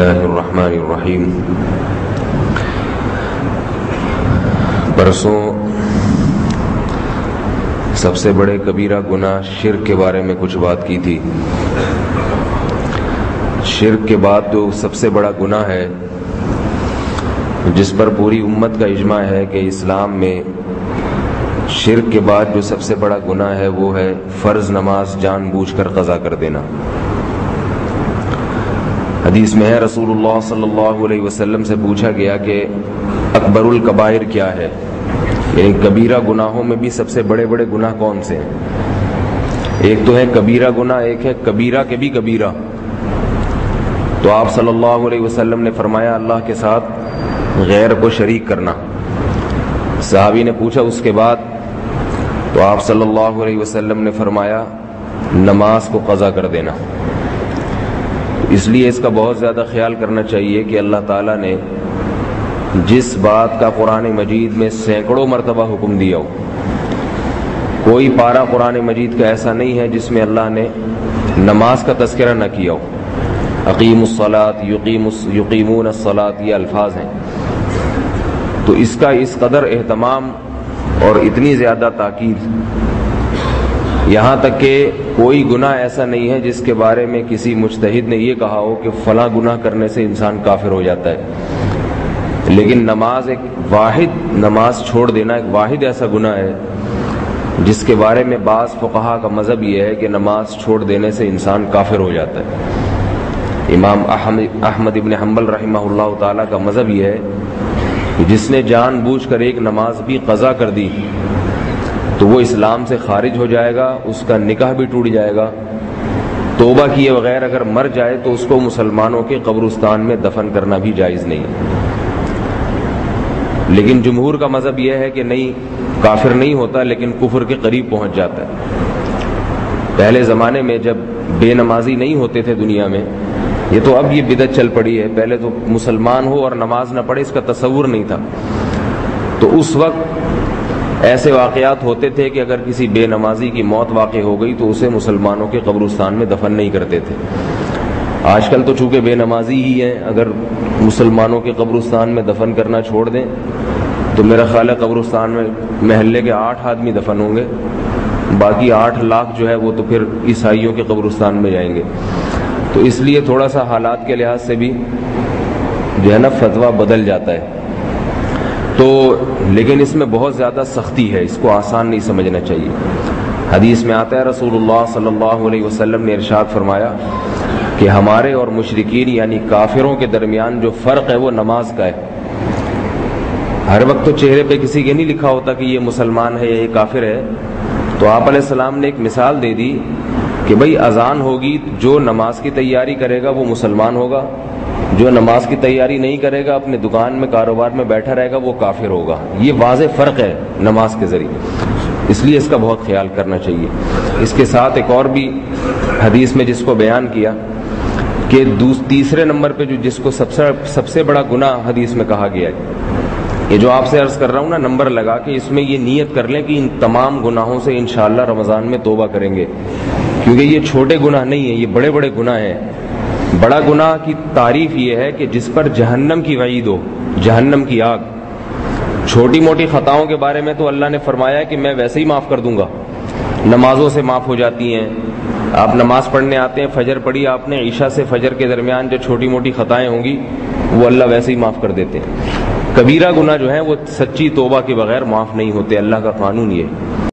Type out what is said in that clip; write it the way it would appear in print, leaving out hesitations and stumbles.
اللہ الرحمن الرحیم۔ پرسوں سب سے بڑے کبیرہ گناہ شرک کے بارے میں کچھ بات کی تھی۔ شرک کے بعد جو سب سے بڑا گناہ ہے جس پر پوری امت کا اجماع ہے کہ اسلام میں شرک کے بعد جو سب سے بڑا گناہ ہے وہ ہے فرض نماز جان بوجھ کر قضا کر دینا۔ حدیث میں ہے رسول اللہ صلی اللہ علیہ وسلم سے پوچھا گیا کہ اکبر الکبائر کیا ہے، یعنی کبیرہ گناہوں میں بھی سب سے بڑے بڑے گناہ کون سے ہیں؟ ایک تو ہے کبیرہ گناہ، ایک ہے کبیرہ کے بھی کبیرہ۔ تو آپ صلی اللہ علیہ وسلم نے فرمایا اللہ کے ساتھ غیر کو شریک کرنا۔ صحابی نے پوچھا اس کے بعد؟ تو آپ صلی اللہ علیہ وسلم نے فرمایا نماز کو قضا کر دینا۔ اس لیے اس کا بہت زیادہ خیال کرنا چاہیے کہ اللہ تعالیٰ نے جس بات کا قرآن مجید میں سینکڑوں مرتبہ حکم دیا ہو، کوئی پارہ قرآن مجید کا ایسا نہیں ہے جس میں اللہ نے نماز کا تذکرہ نہ کیا ہو۔ اقیم الصلاۃ یقیمون الصلاۃ یہ الفاظ ہیں، تو اس کا اس قدر اہتمام اور اتنی زیادہ تاکید، یہاں تک کہ کوئی گناہ ایسا نہیں ہے جس کے بارے میں کسی مجتہد نے یہ کہا ہو کہ فلاں گناہ کرنے سے انسان کافر ہو جاتا ہے، لیکن نماز چھوڑ دینا ایک واحد ایسا گناہ ہے جس کے بارے میں بعض فقہا کا مذہب یہ ہے کہ نماز چھوڑ دینے سے انسان کافر ہو جاتا ہے۔ امام احمد ابن حنبل رحمہ اللہ تعالیٰ کا مذہب یہ ہے کہ جس نے جان بوجھ کر ایک نماز بھی قضا کر دی تو وہ اسلام سے خارج ہو جائے گا، اس کا نکاح بھی ٹوٹ جائے گا، توبہ کیے بغیر اگر مر جائے تو اس کو مسلمانوں کے قبرستان میں دفن کرنا بھی جائز نہیں ہے۔ لیکن جمہور کا مذہب یہ ہے کہ نہیں، کافر نہیں ہوتا لیکن کفر کے قریب پہنچ جاتا ہے۔ پہلے زمانے میں جب بے نمازی نہیں ہوتے تھے دنیا میں، یہ تو اب یہ بدعت چل پڑی ہے، پہلے تو مسلمان ہو اور نماز نہ پڑھے اس کا تصور نہیں تھا، تو اس وقت ایسے واقعات ہوتے تھے کہ اگر کسی بے نمازی کی موت واقع ہو گئی تو اسے مسلمانوں کے قبرستان میں دفن نہیں کرتے تھے۔ آج کل تو چونکہ بے نمازی ہی ہیں، اگر مسلمانوں کے قبرستان میں دفن کرنا چھوڑ دیں تو میرا خیال ہے قبرستان میں محلے کے 8 آدمی دفن ہوں گے، باقی 8 لاکھ جو ہے وہ تو پھر عیسائیوں کے قبرستان میں جائیں گے۔ تو اس لیے تھوڑا سا حالات کے لحاظ سے بھی جو ہے نا فتویٰ بدل جاتا ہے، تو لیکن اس میں بہت زیادہ سختی ہے، اس کو آسان نہیں سمجھنا چاہیے۔ حدیث میں آتا ہے رسول اللہ صلی اللہ علیہ وسلم نے ارشاد فرمایا کہ ہمارے اور مشرکین یعنی کافروں کے درمیان جو فرق ہے وہ نماز کا ہے۔ ہر وقت تو چہرے پہ کسی کے نہیں لکھا ہوتا کہ یہ مسلمان ہے یا یہ کافر ہے، تو آپ علیہ السلام نے ایک مثال دے دی کہ بھئی اذان ہوگی، جو نماز کی تیاری کرے گا وہ مسلمان ہوگا، جو نماز کی تیاری نہیں کرے گا اپنے دکان میں کاروبار میں بیٹھا رہے گا وہ کافر ہوگا۔ یہ واضح فرق ہے نماز کے ذریعے، اس لیے اس کا بہت خیال کرنا چاہیے۔ اس کے ساتھ ایک اور بھی حدیث میں جس کو بیان کیا کہ تیسرے نمبر پہ جو جس کو سب سے بڑا گناہ حدیث میں کہا گیا ہے، یہ جو آپ سے عرض کر رہا ہوں نا، نمبر لگا کے اس میں یہ نیت کر لیں کہ ان تمام گناہوں سے انشاءاللہ رمضان میں توبہ کریں گے، کیونکہ یہ چھوٹے گناہ نہیں ہیں، یہ بڑے بڑے گناہ ہیں۔ بڑا گناہ کی تعریف یہ ہے کہ جس پر جہنم کی وعید ہو، جہنم کی آگ۔ چھوٹی موٹی خطاؤں کے بارے میں تو اللہ نے فرمایا کہ میں ویسے ہی معاف کر دوں گا، نمازوں سے معاف ہو جاتی ہیں۔ آپ نماز پڑھنے آتے ہیں، فجر پڑھی آپ نے، عشاء سے فجر کے درمیان جو چھوٹی موٹی خطائیں ہوں گی وہ اللہ ویسے ہی معاف کر دیتے ہیں۔ کبیرہ گناہ جو ہیں وہ سچی توبہ کے بغیر معاف نہیں ہوتے، اللہ کا قانون یہ ہے۔